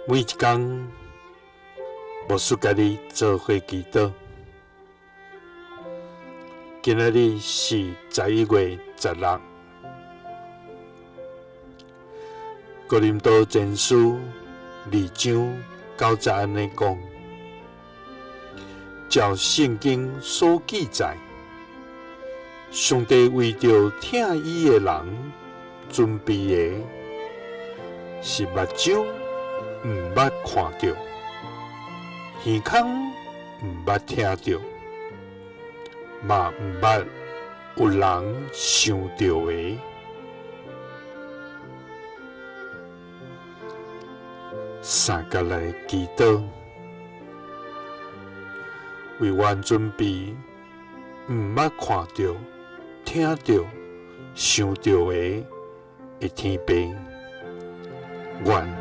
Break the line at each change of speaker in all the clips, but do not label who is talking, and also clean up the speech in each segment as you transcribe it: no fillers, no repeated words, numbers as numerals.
每一天，无输家己做伙祈祷。今仔日是11月16日，哥林多前书2章9节安尼讲：照圣经所记载，上帝为着听伊的人准备的，是目睭毋捌看到，耳孔毋捌听到，嘛毋捌有人想到的。三角来祈祷，为阮准备毋捌看到、听到、想到的天父，愿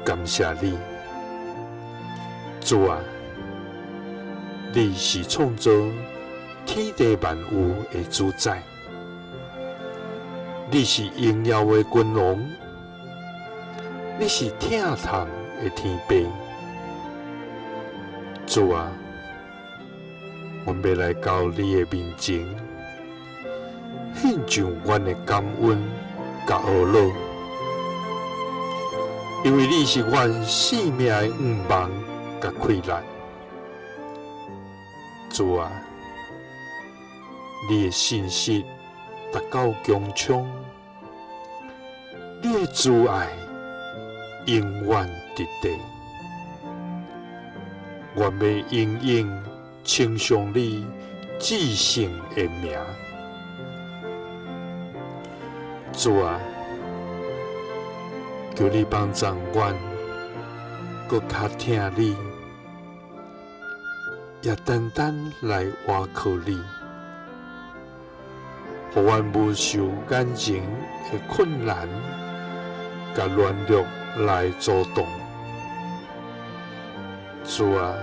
感谢你，主啊！你是创造天地万有的主宰，你是荣耀的君王，你是疼痛的天父，主啊！阮要来到你的面前，献上阮的感恩甲懊恼，因为你是阮生命的愿望甲困难。主啊！你的信息达到强冲，你的慈爱永远伫地。我要永远称颂你至圣的名。主啊，求你帮助阮，搁较听你，也单单来倚靠你。互阮无受眼前的困难甲软弱来阻挡。主啊，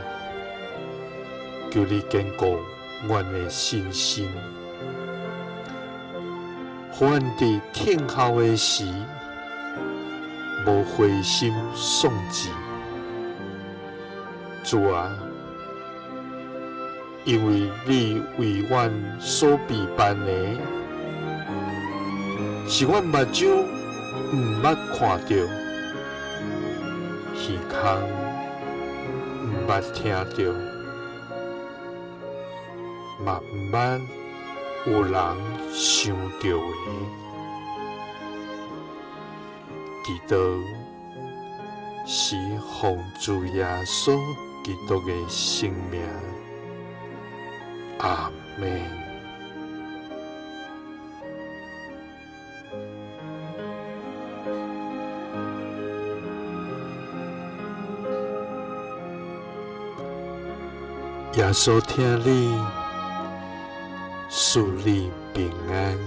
求你坚固阮的信心，互阮伫听候的时，无灰心丧志。主啊，因为你为阮所备办的，是阮目睭毋捌看到，耳孔毋捌听到，嘛毋捌有人想到的。祈祷是奉主耶稣基督的圣名。阿们。耶稣听你，赐你平安。